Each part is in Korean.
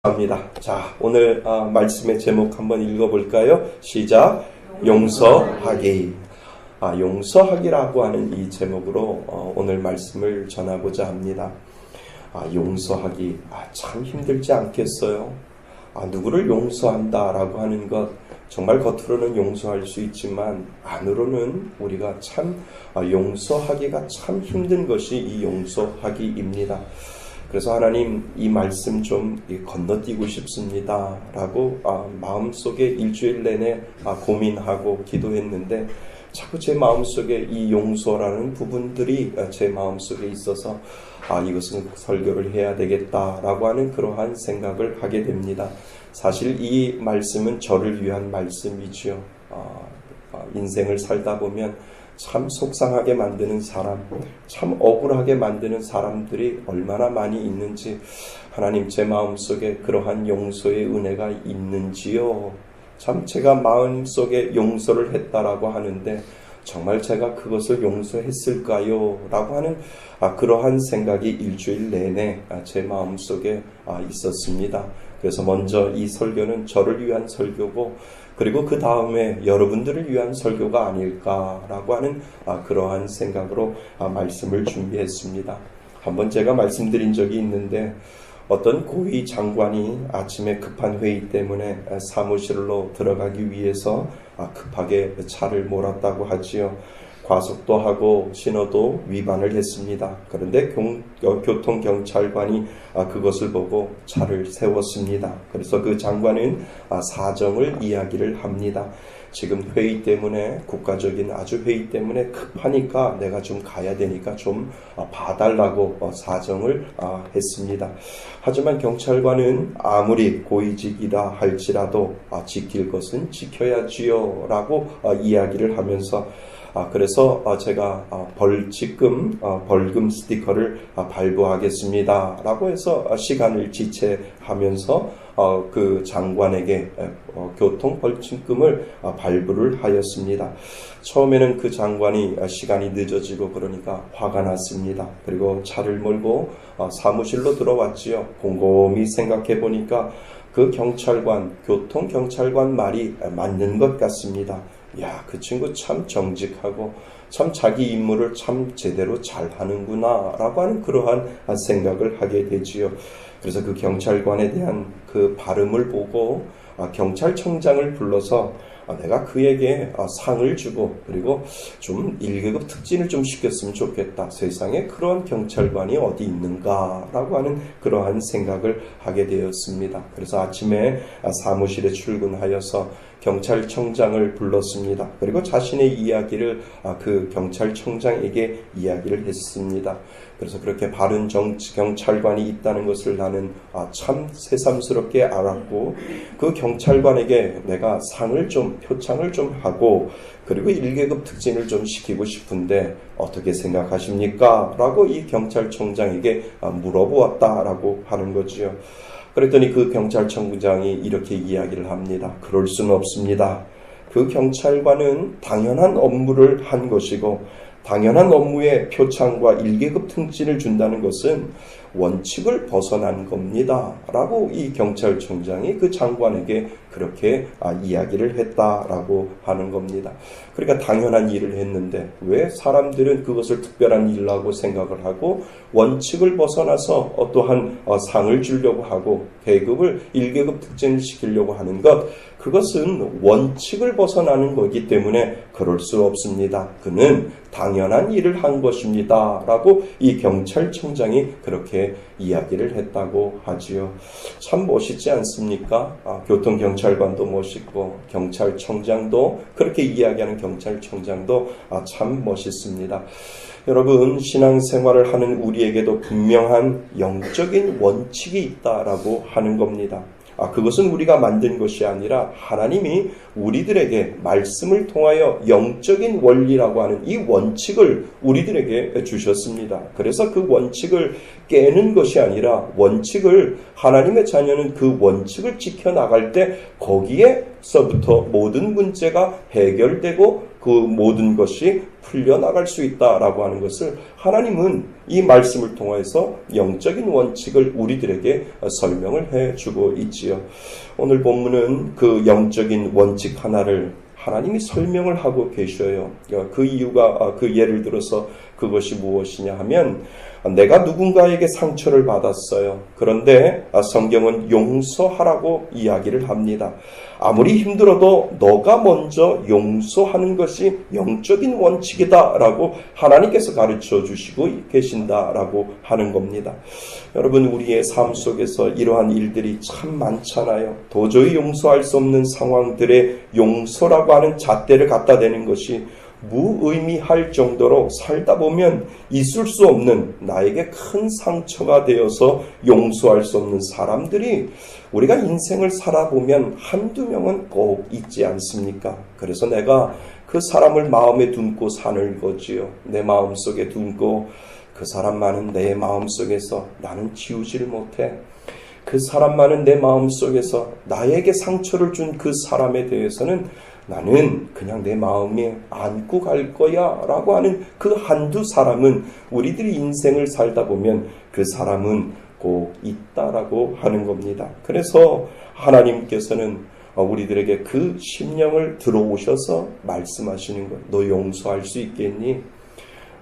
합니다. 자, 오늘 말씀의 제목 한번 읽어볼까요? 시작. 용서하기. 용서하기라고 하는 이 제목으로 오늘 말씀을 전하고자 합니다. 용서하기. 참 힘들지 않겠어요? 누구를 용서한다라고 하는 것, 정말 겉으로는 용서할 수 있지만 안으로는 우리가 참 용서하기가 참 힘든 것이 이 용서하기입니다. 그래서 하나님, 이 말씀 좀 건너뛰고 싶습니다 라고 마음속에 일주일 내내 고민하고 기도했는데 자꾸 제 마음속에 이 용서라는 부분들이 제 마음속에 있어서 이것은 설교를 해야 되겠다라고 하는 그러한 생각을 하게 됩니다. 사실 이 말씀은 저를 위한 말씀이지요. 인생을 살다 보면 참 속상하게 만드는 사람, 참 억울하게 만드는 사람들이 얼마나 많이 있는지, 하나님 제 마음속에 그러한 용서의 은혜가 있는지요. 참 제가 마음속에 용서를 했다라고 하는데 정말 제가 그것을 용서했을까요? 라고 하는 그러한 생각이 일주일 내내 제 마음속에 있었습니다. 그래서 먼저 이 설교는 저를 위한 설교고, 그리고 그 다음에 여러분들을 위한 설교가 아닐까라고 하는 그러한 생각으로 말씀을 준비했습니다. 한번 제가 말씀드린 적이 있는데, 어떤 고위 장관이 아침에 급한 회의 때문에 사무실로 들어가기 위해서 급하게 차를 몰았다고 하지요. 과속도 하고 신호도 위반을 했습니다. 그런데 교통경찰관이 그것을 보고 차를 세웠습니다. 그래서 그 장관은 사정을 이야기를 합니다. 지금 회의 때문에, 국가적인 아주 회의 때문에 급하니까 내가 좀 가야 되니까 좀 봐달라고 사정을 했습니다. 하지만 경찰관은 아무리 고위직이라 할지라도 지킬 것은 지켜야지요 라고 이야기를 하면서 그래서 제가 벌금 스티커를 발부하겠습니다 라고 해서 시간을 지체하면서 그 장관에게 교통벌칙금을 발부를 하였습니다. 처음에는 그 장관이 시간이 늦어지고 그러니까 화가 났습니다. 그리고 차를 몰고 사무실로 들어왔지요. 곰곰이 생각해 보니까 그 교통경찰관 말이 맞는 것 같습니다. 그 친구 참 정직하고 참 자기 임무를 참 제대로 잘 하는구나 라고 하는 그러한 생각을 하게 되지요. 그래서 그 경찰관에 대한 그 발음을 보고 경찰청장을 불러서 내가 그에게 상을 주고 그리고 좀 1계급 특진을 좀 시켰으면 좋겠다. 세상에 그런 경찰관이 어디 있는가라고 하는 그러한 생각을 하게 되었습니다. 그래서 아침에 사무실에 출근하여서 경찰청장을 불렀습니다. 그리고 자신의 이야기를 그 경찰청장에게 이야기를 했습니다. 그래서 그렇게 바른 경찰관이 있다는 것을 나는 참 새삼스럽게 알았고, 그 경찰관에게 내가 표창을 좀 하고 그리고 1계급 특진을 좀 시키고 싶은데 어떻게 생각하십니까? 라고 이 경찰청장에게 물어보았다라고 하는 거지요. 그랬더니 그 경찰청장이 이렇게 이야기를 합니다. 그럴 수는 없습니다. 그 경찰관은 당연한 업무를 한 것이고, 당연한 업무에 표창과 1계급 특진을 준다는 것은 원칙을 벗어난 겁니다. 라고 이 경찰청장이 그 장관에게 그렇게 이야기를 했다라고 하는 겁니다. 그러니까 당연한 일을 했는데 왜 사람들은 그것을 특별한 일이라고 생각을 하고 원칙을 벗어나서 어떠한 상을 주려고 하고 계급을 1계급 특진을 시키려고 하는 것, 그것은 원칙을 벗어나는 거기 때문에 그럴 수 없습니다. 그는 당연한 일을 한 것입니다. 라고 이 경찰청장이 그렇게 이야기를 했다고 하지요. 참 멋있지 않습니까? 교통경찰관도 멋있고 경찰청장도, 그렇게 이야기하는 경찰청장도 참 멋있습니다. 여러분, 신앙생활을 하는 우리에게도 분명한 영적인 원칙이 있다라고 하는 겁니다. 그것은 우리가 만든 것이 아니라 하나님이 우리들에게 말씀을 통하여 영적인 원리라고 하는 이 원칙을 우리들에게 주셨습니다. 그래서 그 원칙을 깨는 것이 아니라 하나님의 자녀는 그 원칙을 지켜나갈 때 거기에 거기에서부터 모든 문제가 해결되고 그 모든 것이 풀려나갈 수 있다라고 하는 것을 하나님은 이 말씀을 통해서 영적인 원칙을 우리들에게 설명을 해주고 있지요. 오늘 본문은 그 영적인 원칙 하나를 하나님이 설명을 하고 계셔요. 그 이유가 그 예를 들어서 그것이 무엇이냐 하면 내가 누군가에게 상처를 받았어요. 그런데 성경은 용서하라고 이야기를 합니다. 아무리 힘들어도 너가 먼저 용서하는 것이 영적인 원칙이다라고 하나님께서 가르쳐 주시고 계신다라고 하는 겁니다. 여러분, 우리의 삶 속에서 이러한 일들이 참 많잖아요. 도저히 용서할 수 없는 상황들에 용서라고 하는 잣대를 갖다 대는 것이 무의미할 정도로 살다 보면 있을 수 없는 나에게 큰 상처가 되어서 용서할 수 없는 사람들이 우리가 인생을 살아보면 한두 명은 꼭 있지 않습니까? 그래서 내가 그 사람을 마음에 품고 사는 거지요. 내 마음속에 품고 그 사람만은 내 마음속에서 나는 지우지를 못해. 그 사람만은 내 마음속에서 나에게 상처를 준 그 사람에 대해서는 나는 그냥 내 마음에 안고 갈 거야 라고 하는 그 한두 사람은 우리들이 인생을 살다 보면 그 사람은 꼭 있다라고 하는 겁니다. 그래서 하나님께서는 우리들에게 그 심령을 들어오셔서 말씀하시는 거예요. 너 용서할 수 있겠니?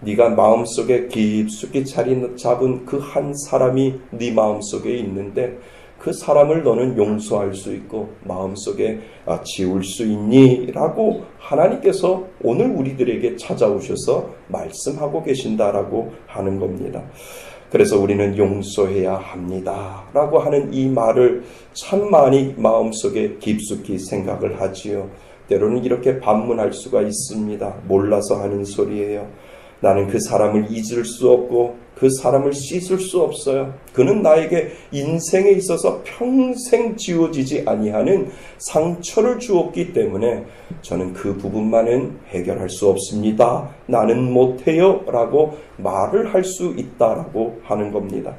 네가 마음속에 깊숙이 자리 잡은 그 한 사람이 네 마음속에 있는데 그 사람을 너는 용서할 수 있고 마음속에 지울 수 있니? 라고 하나님께서 오늘 우리들에게 찾아오셔서 말씀하고 계신다라고 하는 겁니다. 그래서 우리는 용서해야 합니다 라고 하는 이 말을 참 많이 마음속에 깊숙이 생각을 하지요. 때로는 이렇게 반문할 수가 있습니다. 몰라서 하는 소리예요. 나는 그 사람을 잊을 수 없고 그 사람을 씻을 수 없어요. 그는 나에게 인생에 있어서 평생 지워지지 아니하는 상처를 주었기 때문에 저는 그 부분만은 해결할 수 없습니다. 나는 못해요 라고 말을 할 수 있다라고 하는 겁니다.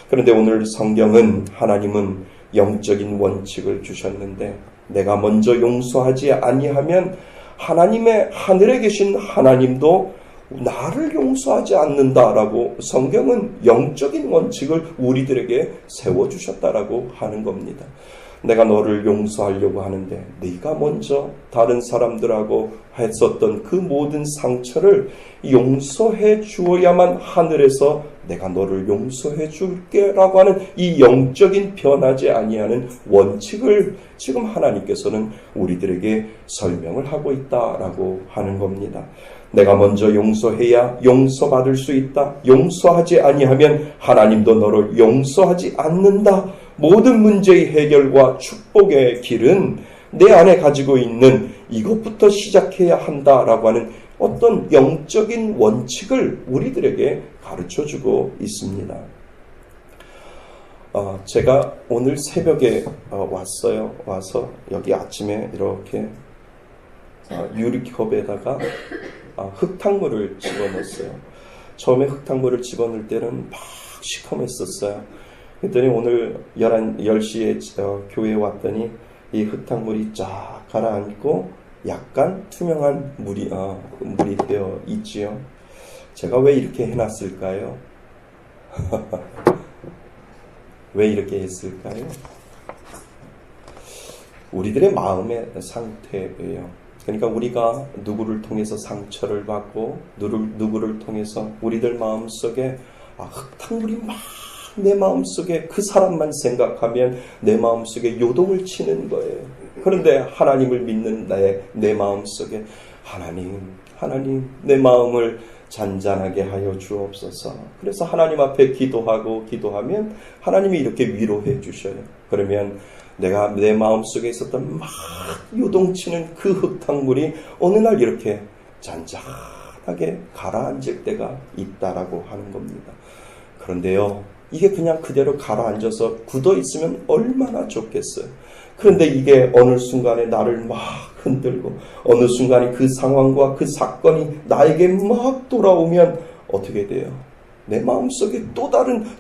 그런데 오늘 성경은 하나님은 영적인 원칙을 주셨는데 내가 먼저 용서하지 아니하면 하나님의 하늘에 계신 하나님도 나를 용서하지 않는다라고 성경은 영적인 원칙을 우리들에게 세워주셨다라고 하는 겁니다. 내가 너를 용서하려고 하는데 네가 먼저 다른 사람들하고 했었던 그 모든 상처를 용서해 주어야만 하늘에서 내가 너를 용서해 줄게 라고 하는 이 영적인 변하지 아니하는 원칙을 지금 하나님께서는 우리들에게 설명을 하고 있다라고 하는 겁니다. 내가 먼저 용서해야 용서받을 수 있다. 용서하지 아니하면 하나님도 너를 용서하지 않는다. 모든 문제의 해결과 축복의 길은 내 안에 가지고 있는 이것부터 시작해야 한다라고 하는 어떤 영적인 원칙을 우리들에게 가르쳐주고 있습니다. 제가 오늘 새벽에 왔어요. 와서 여기 아침에 이렇게 유리컵에다가 흙탕물을 집어넣었어요. 처음에 흙탕물을 집어넣을 때는 막 시커맸었어요. 그랬더니 오늘 10시에 교회에 왔더니 이 흙탕물이 쫙 가라앉고 약간 투명한 물이 되어 있지요. 제가 왜 이렇게 해놨을까요? 왜 이렇게 했을까요? 우리들의 마음의 상태예요. 그러니까 우리가 누구를 통해서 상처를 받고 누구를 통해서 우리들 마음속에 흙탕물이 막 내 마음속에 그 사람만 생각하면 내 마음속에 요동을 치는 거예요. 그런데 하나님을 믿는 내 마음속에 하나님 내 마음을 잔잔하게 하여 주옵소서. 그래서 하나님 앞에 기도하면 하나님이 이렇게 위로해 주셔요. 그러면 내가 내 마음속에 있었던 막 요동치는 그 흙탕물이 어느 날 이렇게 잔잔하게 가라앉을 때가 있다라고 하는 겁니다. 그런데요, 이게 그냥 그대로 가라앉아서 굳어 있으면 얼마나 좋겠어요. 그런데 이게 어느 순간에 나를 막 흔들고 어느 순간에 그 상황과 그 사건이 나에게 막 돌아오면 어떻게 돼요? 내 마음속에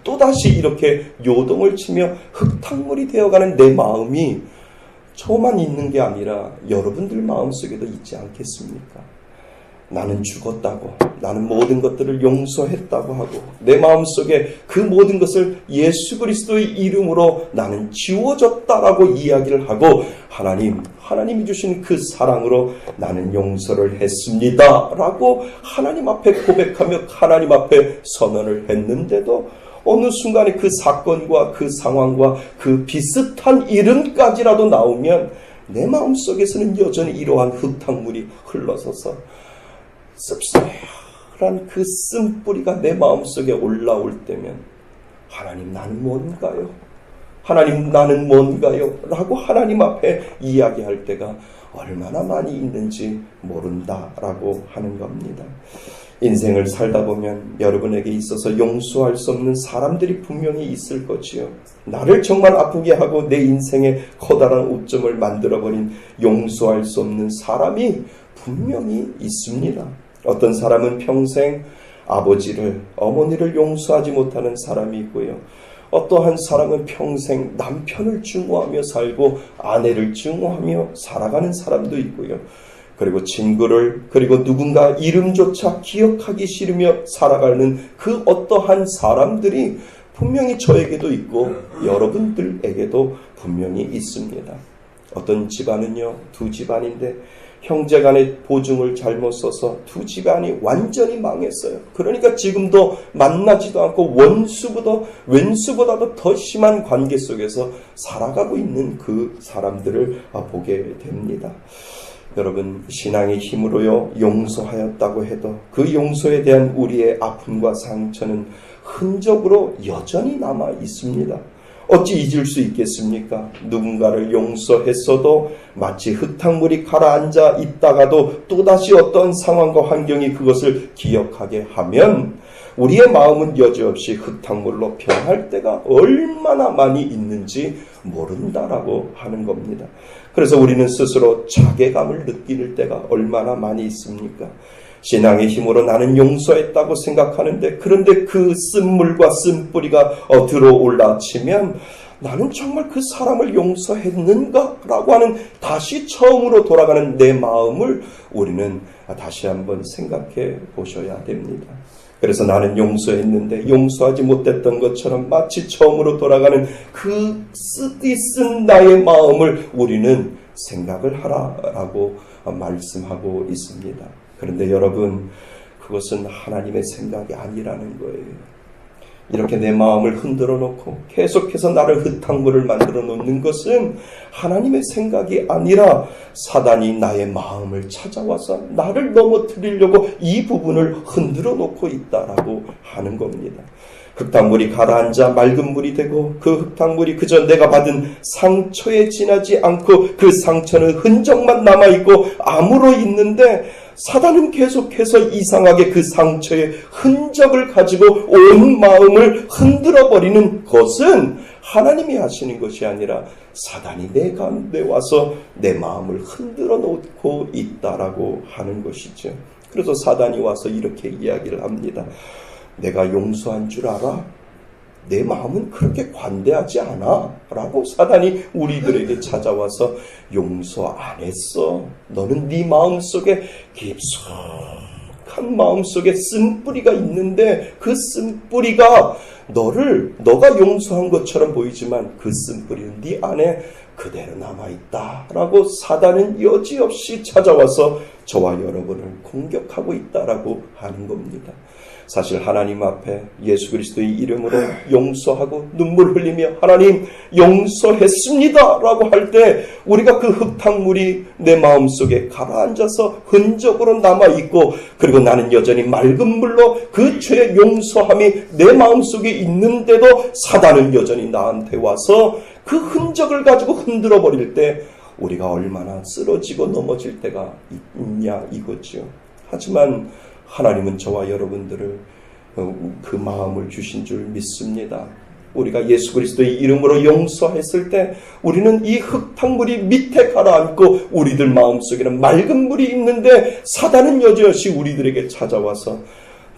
또다시 이렇게 요동을 치며 흙탕물이 되어가는 내 마음이 저만 있는 게 아니라 여러분들 마음속에도 있지 않겠습니까? 나는 죽었다고, 나는 모든 것들을 용서했다고 하고 내 마음속에 그 모든 것을 예수 그리스도의 이름으로 나는 지워졌다라고 이야기를 하고 하나님이 주신 그 사랑으로 나는 용서를 했습니다 라고 하나님 앞에 고백하며 하나님 앞에 선언을 했는데도 어느 순간에 그 사건과 그 상황과 그 비슷한 이름까지라도 나오면 내 마음속에서는 여전히 이러한 흙탕물이 흘러서서 씁쓸한 그 쓴뿌리가 내 마음속에 올라올 때면 하나님 나는 뭔가요? 하나님 나는 뭔가요? 라고 하나님 앞에 이야기할 때가 얼마나 많이 있는지 모른다라고 하는 겁니다. 인생을 살다 보면 여러분에게 있어서 용서할 수 없는 사람들이 분명히 있을 것이요. 나를 정말 아프게 하고 내 인생에 커다란 오점을 만들어버린 용서할 수 없는 사람이 분명히 있습니다. 어떤 사람은 평생 아버지를, 어머니를 용서하지 못하는 사람이 있고요. 어떠한 사람은 평생 남편을 증오하며 살고 아내를 증오하며 살아가는 사람도 있고요. 그리고 친구를, 그리고 누군가 이름조차 기억하기 싫으며 살아가는 그 어떠한 사람들이 분명히 저에게도 있고 여러분들에게도 분명히 있습니다. 어떤 집안은요, 두 집안인데 형제간의 보증을 잘못 써서 두 집안이 완전히 망했어요. 그러니까 지금도 만나지도 않고 왼수보다도 더 심한 관계 속에서 살아가고 있는 그 사람들을 보게 됩니다. 여러분, 신앙의 힘으로요 용서하였다고 해도 그 용서에 대한 우리의 아픔과 상처는 흔적으로 여전히 남아 있습니다. 어찌 잊을 수 있겠습니까? 누군가를 용서했어도 마치 흙탕물이 가라앉아 있다가도 또다시 어떤 상황과 환경이 그것을 기억하게 하면 우리의 마음은 여지없이 흙탕물로 변할 때가 얼마나 많이 있는지 모른다라고 하는 겁니다. 그래서 우리는 스스로 자괴감을 느낄 때가 얼마나 많이 있습니까? 신앙의 힘으로 나는 용서했다고 생각하는데 그런데 그 쓴물과 쓴뿌리가 들어올라 치면 나는 정말 그 사람을 용서했는가? 라고 하는 다시 처음으로 돌아가는 내 마음을 우리는 다시 한번 생각해 보셔야 됩니다. 그래서 나는 용서했는데 용서하지 못했던 것처럼 마치 처음으로 돌아가는 그 쓰디쓴 나의 마음을 우리는 생각을 하라라고 말씀하고 있습니다. 그런데 여러분, 그것은 하나님의 생각이 아니라는 거예요. 이렇게 내 마음을 흔들어 놓고 계속해서 나를 흙탕물을 만들어 놓는 것은 하나님의 생각이 아니라 사단이 나의 마음을 찾아와서 나를 넘어뜨리려고 이 부분을 흔들어 놓고 있다라고 하는 겁니다. 흙탕물이 가라앉아 맑은 물이 되고 그 흙탕물이 그저 내가 받은 상처에 지나지 않고 그 상처는 흔적만 남아있고 아무로 있는데 사단은 계속해서 이상하게 그 상처의 흔적을 가지고 온 마음을 흔들어버리는 것은 하나님이 하시는 것이 아니라 사단이 내 가운데 와서 내 마음을 흔들어 놓고 있다라고 하는 것이죠. 그래서 사단이 와서 이렇게 이야기를 합니다. 내가 용서한 줄 알아? 내 마음은 그렇게 관대하지 않아 라고 사단이 우리들에게 찾아와서 용서 안 했어. 너는 네 마음속에 깊숙한 마음속에 쓴뿌리가 있는데 그 쓴뿌리가 너가 용서한 것처럼 보이지만 그 쓴뿌리는 네 안에 그대로 남아있다 라고 사단은 여지없이 찾아와서 저와 여러분을 공격하고 있다라고 하는 겁니다. 사실 하나님 앞에 예수 그리스도의 이름으로 용서하고 눈물 흘리며 하나님 용서했습니다 라고 할 때 우리가 그 흙탕물이 내 마음속에 가라앉아서 흔적으로 남아있고 그리고 나는 여전히 맑은 물로 그 죄의 용서함이 내 마음속에 있는데도 사단은 여전히 나한테 와서 그 흔적을 가지고 흔들어 버릴 때 우리가 얼마나 쓰러지고 넘어질 때가 있냐 이거죠. 하지만 하나님은 저와 여러분들을 그 마음을 주신 줄 믿습니다. 우리가 예수 그리스도의 이름으로 용서했을 때 우리는 이 흙탕물이 밑에 가라앉고 우리들 마음속에는 맑은 물이 있는데 사단은 여지없이 우리들에게 찾아와서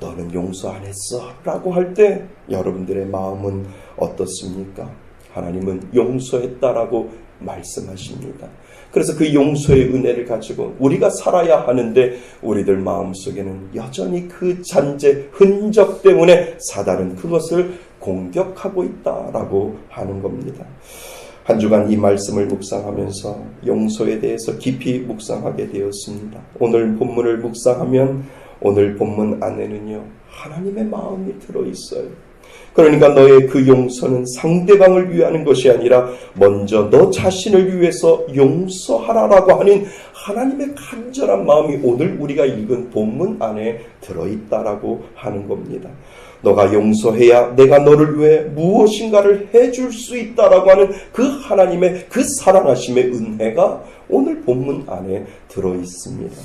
너는 용서 안 했어 라고 할 때 여러분들의 마음은 어떻습니까? 하나님은 용서했다라고 말씀하십니다. 그래서 그 용서의 은혜를 가지고 우리가 살아야 하는데 우리들 마음속에는 여전히 그 잔재 흔적 때문에 사단은 그것을 공격하고 있다라고 하는 겁니다. 한 주간 이 말씀을 묵상하면서 용서에 대해서 깊이 묵상하게 되었습니다. 오늘 본문을 묵상하면 오늘 본문 안에는요, 하나님의 마음이 들어있어요. 그러니까 너의 그 용서는 상대방을 위하는 것이 아니라 먼저 너 자신을 위해서 용서하라라고 하는 하나님의 간절한 마음이 오늘 우리가 읽은 본문 안에 들어있다라고 하는 겁니다. 너가 용서해야 내가 너를 위해 무엇인가를 해줄 수 있다라고 하는 그 하나님의 그 사랑하심의 은혜가 오늘 본문 안에 들어있습니다.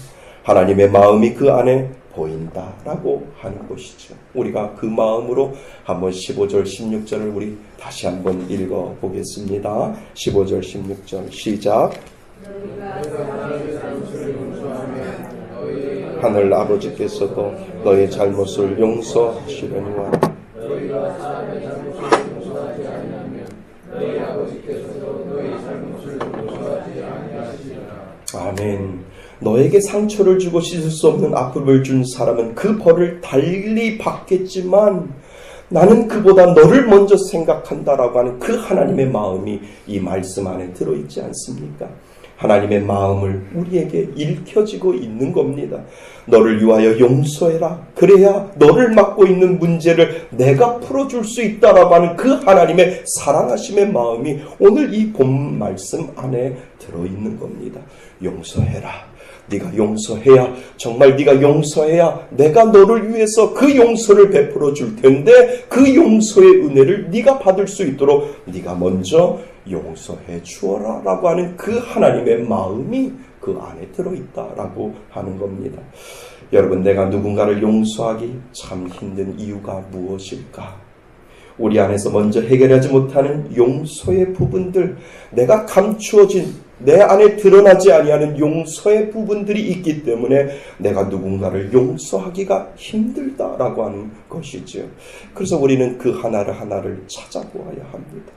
하나님의 마음이 그 안에 보인다라고 하는 것이죠. 우리가 그 마음으로 한번 15절 16절을 우리 다시 한번 읽어보겠습니다. 15절 16절 시작. 하늘 아버지께서도 너의 잘못을 용서하시려니와 아멘. 너에게 상처를 주고 씻을 수 없는 아픔을 준 사람은 그 벌을 달리 받겠지만 나는 그보다 너를 먼저 생각한다라고 하는 그 하나님의 마음이 이 말씀 안에 들어있지 않습니까? 하나님의 마음을 우리에게 읽혀지고 있는 겁니다. 너를 위하여 용서해라. 그래야 너를 맡고 있는 문제를 내가 풀어줄 수 있다라고 하는 그 하나님의 사랑하심의 마음이 오늘 이 본 말씀 안에 들어있는 겁니다. 용서해라. 네가 용서해야, 정말 네가 용서해야 내가 너를 위해서 그 용서를 베풀어 줄 텐데 그 용서의 은혜를 네가 받을 수 있도록 네가 먼저 용서해 주어라 라고 하는 그 하나님의 마음이 그 안에 들어있다라고 하는 겁니다. 여러분, 내가 누군가를 용서하기 참 힘든 이유가 무엇일까? 우리 안에서 먼저 해결하지 못하는 용서의 부분들, 내가 감추어진 내 안에 드러나지 아니하는 용서의 부분들이 있기 때문에 내가 누군가를 용서하기가 힘들다라고 하는 것이죠. 그래서 우리는 그 하나를 찾아보아야 합니다.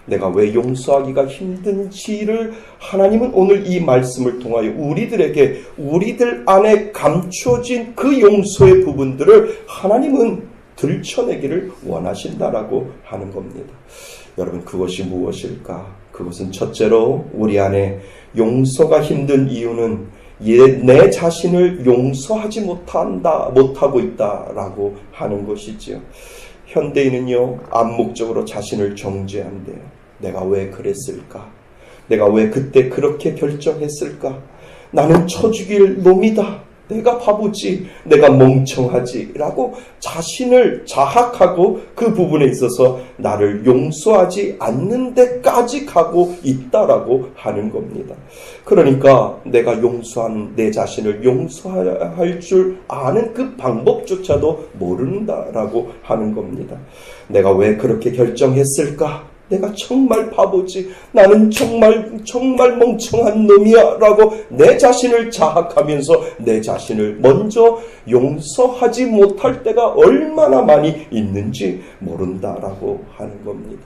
내가 왜 용서하기가 힘든지를 하나님은 오늘 이 말씀을 통하여 우리들 안에 감추어진 그 용서의 부분들을 하나님은 들춰내기를 원하신다라고 하는 겁니다. 여러분, 그것이 무엇일까? 그것은 첫째로 우리 안에 용서가 힘든 이유는 내 자신을 용서하지 못하고 있다라고 하는 것이지요. 현대인은요, 암묵적으로 자신을 정죄한대요. 내가 왜 그랬을까? 내가 왜 그때 그렇게 결정했을까? 나는 쳐죽일 놈이다. 내가 바보지, 내가 멍청하지 라고 자신을 자학하고 그 부분에 있어서 나를 용서하지 않는 데까지 가고 있다라고 하는 겁니다. 그러니까 내가 용서한 내 자신을 용서할 줄 아는 그 방법조차도 모른다라고 하는 겁니다. 내가 왜 그렇게 결정했을까? 내가 정말 바보지, 나는 정말 멍청한 놈이야 라고 내 자신을 자학하면서 내 자신을 먼저 용서하지 못할 때가 얼마나 많이 있는지 모른다라고 하는 겁니다.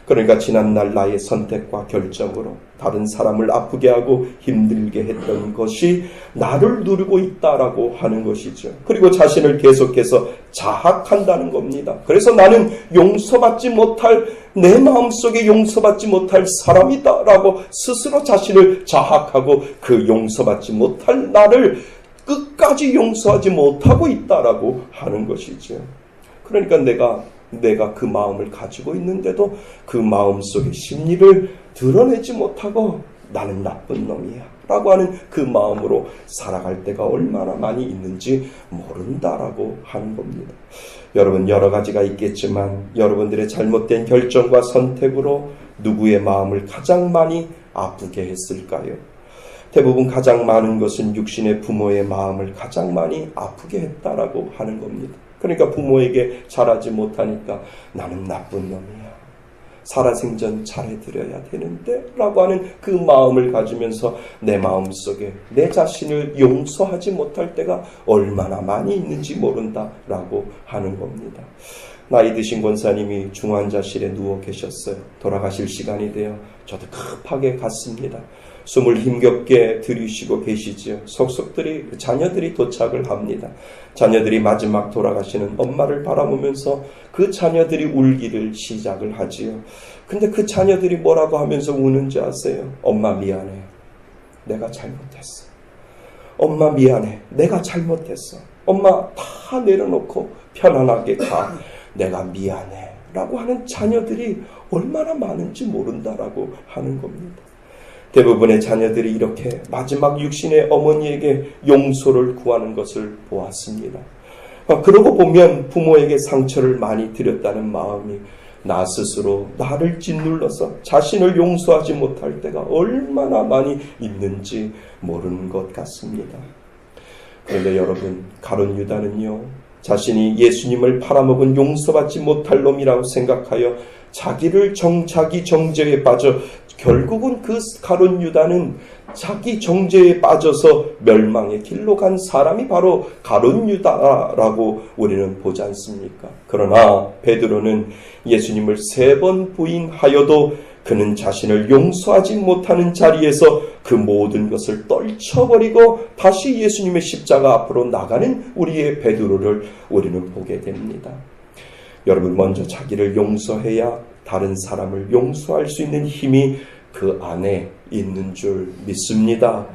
그러니까 지난날 나의 선택과 결정으로 다른 사람을 아프게 하고 힘들게 했던 것이 나를 누르고 있다라고 하는 것이죠. 그리고 자신을 계속해서 자학한다는 겁니다. 그래서 나는 용서받지 못할, 내 마음속에 용서받지 못할 사람이다라고 스스로 자신을 자학하고 그 용서받지 못할 나를 끝까지 용서하지 못하고 있다라고 하는 것이죠. 그러니까 내가 그 마음을 가지고 있는데도 그 마음속의 심리를 드러내지 못하고 나는 나쁜 놈이야 라고 하는 그 마음으로 살아갈 때가 얼마나 많이 있는지 모른다라고 하는 겁니다. 여러분, 여러 가지가 있겠지만 여러분들의 잘못된 결정과 선택으로 누구의 마음을 가장 많이 아프게 했을까요? 대부분 가장 많은 것은 육신의 부모의 마음을 가장 많이 아프게 했다라고 하는 겁니다. 그러니까 부모에게 잘하지 못하니까 나는 나쁜 놈이야, 살아생전 잘해드려야 되는데 라고 하는 그 마음을 가지면서 내 마음속에 내 자신을 용서하지 못할 때가 얼마나 많이 있는지 모른다라고 하는 겁니다. 나이 드신 권사님이 중환자실에 누워 계셨어요. 돌아가실 시간이 되어 저도 급하게 갔습니다. 숨을 힘겹게 들이쉬고 계시지요. 속속들이 자녀들이 도착을 합니다. 자녀들이 마지막 돌아가시는 엄마를 바라보면서 그 자녀들이 울기를 시작을 하지요. 근데 그 자녀들이 뭐라고 하면서 우는지 아세요? 엄마 미안해. 내가 잘못했어. 엄마 미안해. 내가 잘못했어. 엄마 다 내려놓고 편안하게 가. 내가 미안해. 라고 하는 자녀들이 얼마나 많은지 모른다라고 하는 겁니다. 대부분의 자녀들이 이렇게 마지막 육신의 어머니에게 용서를 구하는 것을 보았습니다. 그러고 보면 부모에게 상처를 많이 드렸다는 마음이 나 스스로 나를 짓눌러서 자신을 용서하지 못할 때가 얼마나 많이 있는지 모르는 것 같습니다. 그런데 여러분, 가룟 유다는요, 자신이 예수님을 팔아먹은 용서받지 못할 놈이라고 생각하여 자기 정죄에 빠져 결국은 그 가룟 유다는 자기 정죄에 빠져서 멸망의 길로 간 사람이 바로 가룟 유다라고 우리는 보지 않습니까? 그러나 베드로는 예수님을 3번 부인하여도 그는 자신을 용서하지 못하는 자리에서 그 모든 것을 떨쳐버리고 다시 예수님의 십자가 앞으로 나가는 우리의 베드로를 우리는 보게 됩니다. 여러분, 먼저 자기를 용서해야 다른 사람을 용서할 수 있는 힘이 그 안에 있는 줄 믿습니다.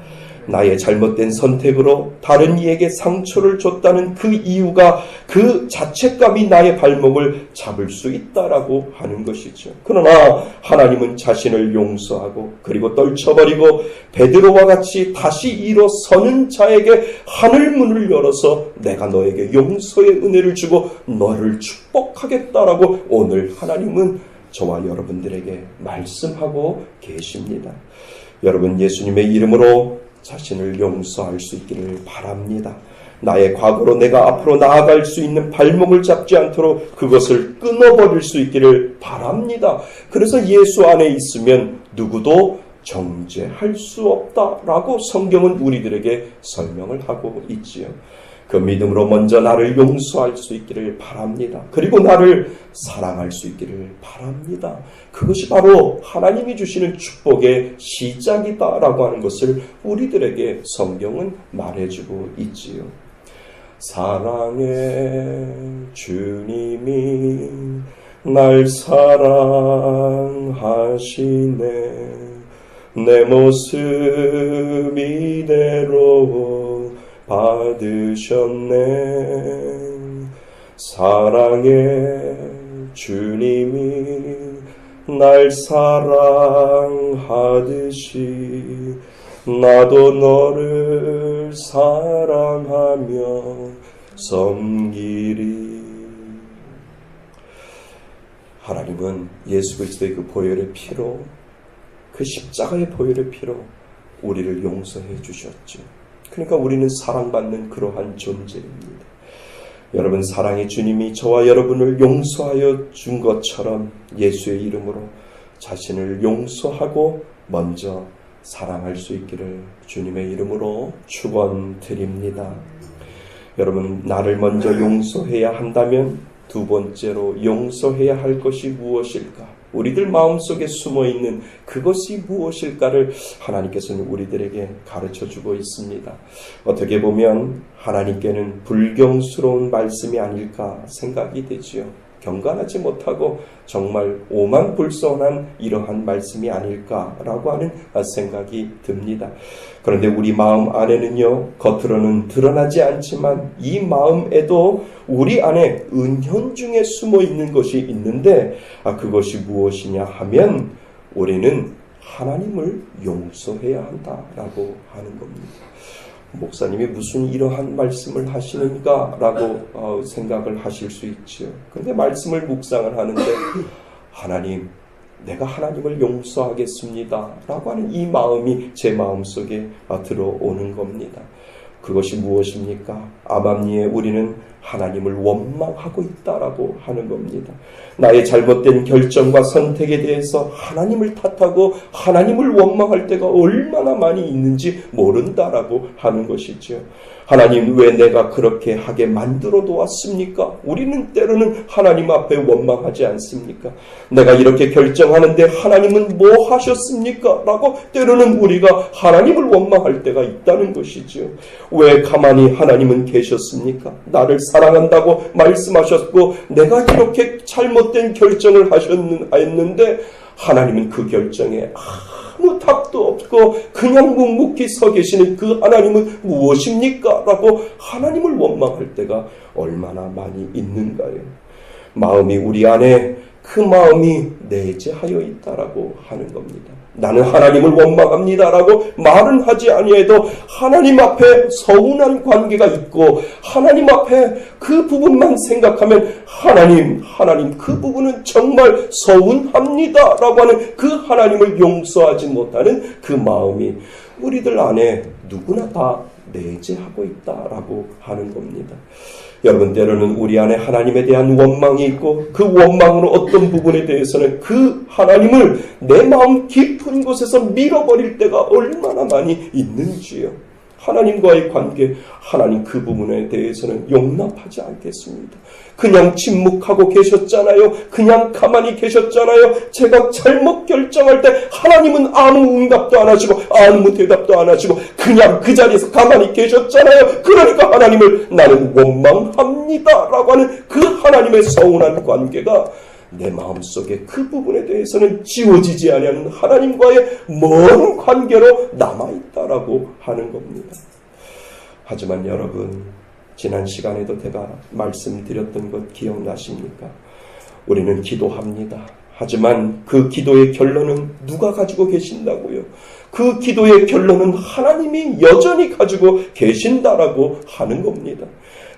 나의 잘못된 선택으로 다른 이에게 상처를 줬다는 그 이유가 그 자책감이 나의 발목을 잡을 수 있다라고 하는 것이죠. 그러나 하나님은 자신을 용서하고 그리고 떨쳐버리고 베드로와 같이 다시 일어서는 자에게 하늘 문을 열어서 내가 너에게 용서의 은혜를 주고 너를 축복하겠다라고 오늘 하나님은 저와 여러분들에게 말씀하고 계십니다. 여러분, 예수님의 이름으로 자신을 용서할 수 있기를 바랍니다. 나의 과거로 내가 앞으로 나아갈 수 있는 발목을 잡지 않도록 그것을 끊어버릴 수 있기를 바랍니다. 그래서 예수 안에 있으면 누구도 정죄할 수 없다라고 성경은 우리들에게 설명을 하고 있지요. 그 믿음으로 먼저 나를 용서할 수 있기를 바랍니다. 그리고 나를 사랑할 수 있기를 바랍니다. 그것이 바로 하나님이 주시는 축복의 시작이다라고 하는 것을 우리들에게 성경은 말해주고 있지요. 사랑의 주님이 날 사랑하시네. 내 모습 이대로 받으셨네. 사랑의 주님이 날 사랑하듯이 나도 너를 사랑하며 섬기리. 하나님은 예수 그리스도의 그 보혈의 피로, 그 십자가의 보혈의 피로 우리를 용서해 주셨죠. 그러니까 우리는 사랑받는 그러한 존재입니다. 여러분, 사랑의 주님이 저와 여러분을 용서하여 준 것처럼 예수의 이름으로 자신을 용서하고 먼저 사랑할 수 있기를 주님의 이름으로 축원드립니다. 여러분, 나를 먼저 용서해야 한다면 두 번째로 용서해야 할 것이 무엇일까? 우리들 마음속에 숨어있는 그것이 무엇일까를 하나님께서는 우리들에게 가르쳐주고 있습니다. 어떻게 보면 하나님께는 불경스러운 말씀이 아닐까 생각이 되지요. 경건하지 못하고 정말 오만불선한 이러한 말씀이 아닐까라고 하는 생각이 듭니다. 그런데 우리 마음 안에는요, 겉으로는 드러나지 않지만 이 마음에도 우리 안에 은연중에 숨어 있는 것이 있는데 그것이 무엇이냐 하면 우리는 하나님을 용서해야 한다라고 하는 겁니다. 목사님이 무슨 이러한 말씀을 하시는가 라고 생각을 하실 수 있죠. 그런데 말씀을 묵상을 하는데 하나님, 내가 하나님을 용서하겠습니다 라고 하는 이 마음이 제 마음속에 들어오는 겁니다. 그것이 무엇입니까? 암암리에 우리는 하나님을 원망하고 있다라고 하는 겁니다. 나의 잘못된 결정과 선택에 대해서 하나님을 탓하고 하나님을 원망할 때가 얼마나 많이 있는지 모른다라고 하는 것이죠. 하나님, 왜 내가 그렇게 하게 만들어 놓았습니까? 우리는 때로는 하나님 앞에 원망하지 않습니까? 내가 이렇게 결정하는데 하나님은 뭐 하셨습니까? 라고 때로는 우리가 하나님을 원망할 때가 있다는 것이죠. 왜 가만히 하나님은 계셨습니까? 나를 사랑한다고 말씀하셨고 내가 이렇게 잘못된 결정을 했는데 하나님은 그 결정에 아무 답도 없고 그냥 묵묵히 서 계시는 그 하나님은 무엇입니까? 라고 하나님을 원망할 때가 얼마나 많이 있는가요? 마음이 우리 안에 그 마음이 내재하여 있다라고 하는 겁니다. 나는 하나님을 원망합니다라고 말은 하지 아니해도 하나님 앞에 서운한 관계가 있고 하나님 앞에 그 부분만 생각하면 하나님 그 부분은 정말 서운합니다라고 하는 그 하나님을 용서하지 못하는 그 마음이 우리들 안에 누구나 다 내재하고 있다라고 하는 겁니다. 여러분, 때로는 우리 안에 하나님에 대한 원망이 있고 그 원망으로 어떤 부분에 대해서는 그 하나님을 내 마음 깊은 곳에서 밀어버릴 때가 얼마나 많이 있는지요. 하나님과의 관계, 하나님 그 부분에 대해서는 용납하지 않겠습니다. 그냥 침묵하고 계셨잖아요. 그냥 가만히 계셨잖아요. 제가 잘못 결정할 때 하나님은 아무 응답도 안 하시고 아무 대답도 안 하시고 그냥 그 자리에서 가만히 계셨잖아요. 그러니까 하나님을 나는 원망합니다 라고 하는 그 하나님의 서운한 관계가 내 마음속에 그 부분에 대해서는 지워지지 아니하는 하나님과의 먼 관계로 남아있다라고 하는 겁니다. 하지만 여러분, 지난 시간에도 제가 말씀드렸던 것 기억나십니까? 우리는 기도합니다. 하지만 그 기도의 결론은 누가 가지고 계신다고요? 그 기도의 결론은 하나님이 여전히 가지고 계신다라고 하는 겁니다.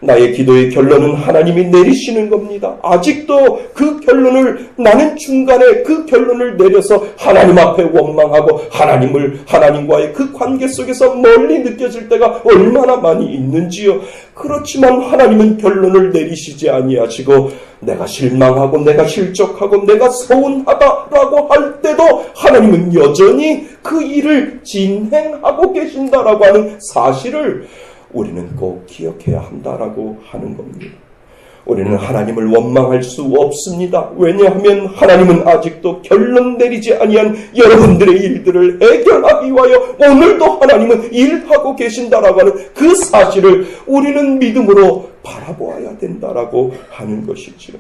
나의 기도의 결론은 하나님이 내리시는 겁니다. 아직도 그 결론을 나는 중간에 그 결론을 내려서 하나님 앞에 원망하고 하나님과의 그 관계 속에서 멀리 느껴질 때가 얼마나 많이 있는지요. 그렇지만 하나님은 결론을 내리시지 아니하시고 내가 실망하고 내가 실족하고 내가 서운하다라고 할 때도 하나님은 여전히 그 일을 진행하고 계신다라고 하는 사실을 우리는 꼭 기억해야 한다라고 하는 겁니다. 우리는 하나님을 원망할 수 없습니다. 왜냐하면 하나님은 아직도 결론 내리지 아니한 여러분들의 일들을 해결하기 위하여 오늘도 하나님은 일하고 계신다라고 하는 그 사실을 우리는 믿음으로 바라보아야 된다라고 하는 것이죠.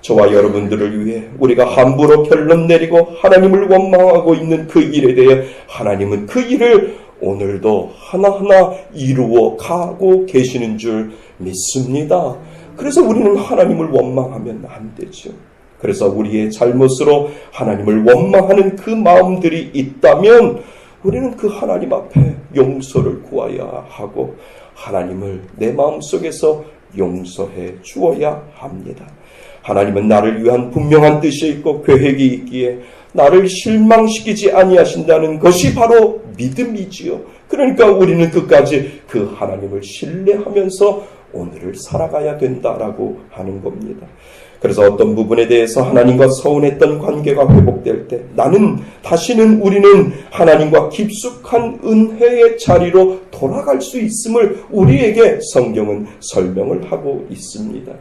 저와 여러분들을 위해 우리가 함부로 결론 내리고 하나님을 원망하고 있는 그 일에 대해 하나님은 그 일을 오늘도 하나하나 이루어 가고 계시는 줄 믿습니다. 그래서 우리는 하나님을 원망하면 안 되죠. 그래서 우리의 잘못으로 하나님을 원망하는 그 마음들이 있다면 우리는 그 하나님 앞에 용서를 구해야 하고 하나님을 내 마음속에서 용서해 주어야 합니다. 하나님은 나를 위한 분명한 뜻이 있고 계획이 있기에 나를 실망시키지 아니하신다는 것이 바로 믿음이지요. 그러니까 우리는 끝까지 그 하나님을 신뢰하면서 오늘을 살아가야 된다라고 하는 겁니다. 그래서 어떤 부분에 대해서 하나님과 서운했던 관계가 회복될 때 우리는 하나님과 깊숙한 은혜의 자리로 돌아갈 수 있음을 우리에게 성경은 설명을 하고 있습니다.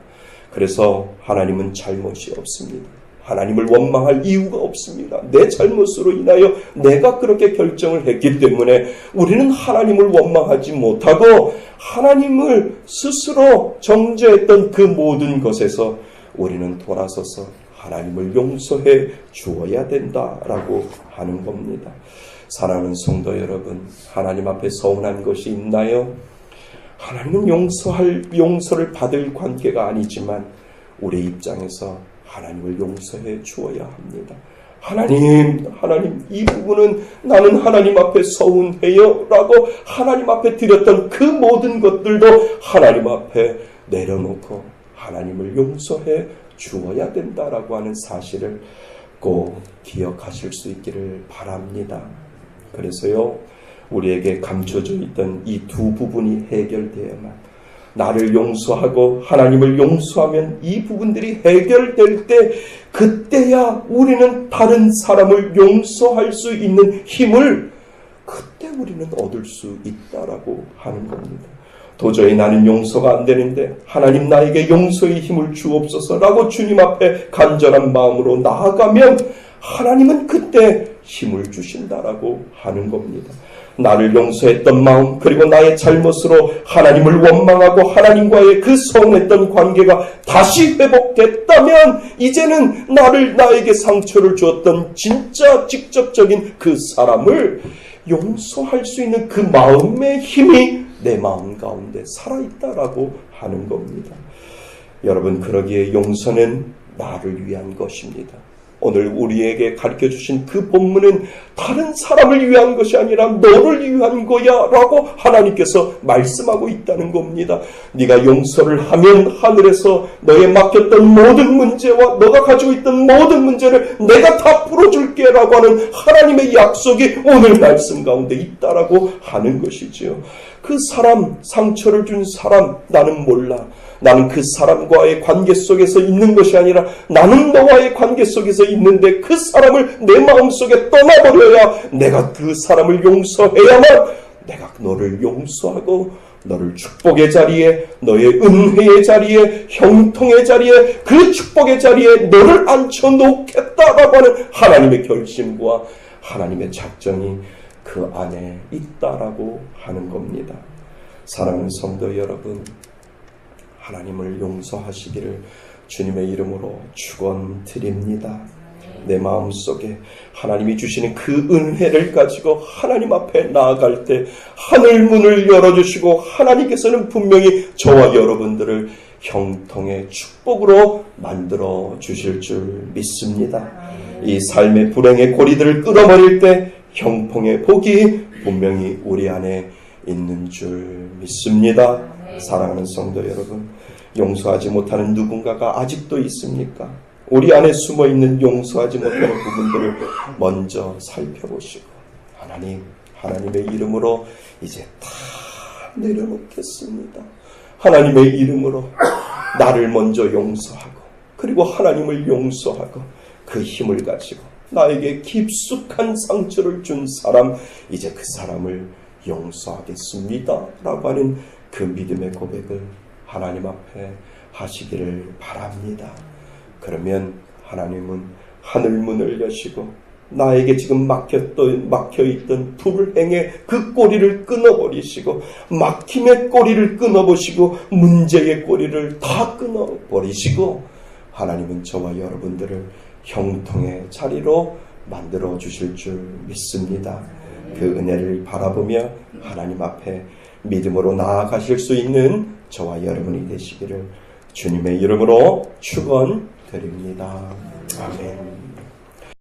그래서 하나님은 잘못이 없습니다. 하나님을 원망할 이유가 없습니다. 내 잘못으로 인하여 내가 그렇게 결정을 했기 때문에 우리는 하나님을 원망하지 못하고 하나님을 스스로 정죄했던 그 모든 것에서 우리는 돌아서서 하나님을 용서해 주어야 된다라고 하는 겁니다. 사랑하는 성도 여러분, 하나님 앞에 서운한 것이 있나요? 하나님은 용서를 받을 관계가 아니지만 우리 입장에서 하나님을 용서해 주어야 합니다. 하나님, 이 부분은 나는 하나님 앞에 서운해요 라고 하나님 앞에 드렸던 그 모든 것들도 하나님 앞에 내려놓고 하나님을 용서해 주어야 된다라고 하는 사실을 꼭 기억하실 수 있기를 바랍니다. 그래서요, 우리에게 감춰져 있던 이 두 부분이 해결되어야만, 나를 용서하고 하나님을 용서하면 이 부분들이 해결될 때, 그때야 우리는 다른 사람을 용서할 수 있는 힘을 그때 우리는 얻을 수 있다라고 하는 겁니다. 도저히 나는 용서가 안 되는데 하나님 나에게 용서의 힘을 주옵소서라고 주님 앞에 간절한 마음으로 나아가면 하나님은 그때 힘을 주신다라고 하는 겁니다. 나를 용서했던 마음, 그리고 나의 잘못으로 하나님을 원망하고 하나님과의 그 서운했던 관계가 다시 회복됐다면 이제는 나에게 상처를 주었던 진짜 직접적인 그 사람을 용서할 수 있는 그 마음의 힘이 내 마음 가운데 살아있다라고 하는 겁니다. 여러분, 그러기에 용서는 나를 위한 것입니다. 오늘 우리에게 가르쳐주신 그 본문은 다른 사람을 위한 것이 아니라 너를 위한 거야 라고 하나님께서 말씀하고 있다는 겁니다. 네가 용서를 하면 하늘에서 너의 맡겼던 모든 문제와 너가 가지고 있던 모든 문제를 내가 다 풀어줄게 라고 하는 하나님의 약속이 오늘 말씀 가운데 있다라고 하는 것이지요. 그 사람, 상처를 준 사람, 나는 몰라. 나는 그 사람과의 관계 속에서 있는 것이 아니라 나는 너와의 관계 속에서 있는데 그 사람을 내 마음속에 떠나버려야 내가 그 사람을 용서해야만 내가 너를 용서하고 너를 축복의 자리에, 너의 은혜의 자리에, 형통의 자리에, 그 축복의 자리에 너를 앉혀놓겠다라고 하는 하나님의 결심과 하나님의 작정이 그 안에 있다라고 하는 겁니다. 사랑하는 성도 여러분, 하나님을 용서하시기를 주님의 이름으로 축원드립니다. 내 마음속에 하나님이 주시는 그 은혜를 가지고 하나님 앞에 나아갈 때 하늘 문을 열어주시고 하나님께서는 분명히 저와 여러분들을 형통의 축복으로 만들어 주실 줄 믿습니다. 이 삶의 불행의 고리들을 끊어버릴 때 형통의 복이 분명히 우리 안에 있는 줄 믿습니다. 사랑하는 성도 여러분, 용서하지 못하는 누군가가 아직도 있습니까? 우리 안에 숨어있는 용서하지 못하는 부분들을 먼저 살펴보시고 하나님의 이름으로 이제 다 내려놓겠습니다. 하나님의 이름으로 나를 먼저 용서하고 그리고 하나님을 용서하고 그 힘을 가지고 나에게 깊숙한 상처를 준 사람, 이제 그 사람을 용서하겠습니다 라고 하는 그 믿음의 고백을 하나님 앞에 하시기를 바랍니다. 그러면 하나님은 하늘문을 여시고 나에게 지금 막혀있던 불행의 그 꼬리를 끊어버리시고 막힘의 꼬리를 끊어보시고 문제의 꼬리를 다 끊어버리시고 하나님은 저와 여러분들을 형통의 자리로 만들어 주실 줄 믿습니다. 그 은혜를 바라보며 하나님 앞에 믿음으로 나아가실 수 있는 저와 여러분이 되시기를 주님의 이름으로 축원드립니다. 아멘.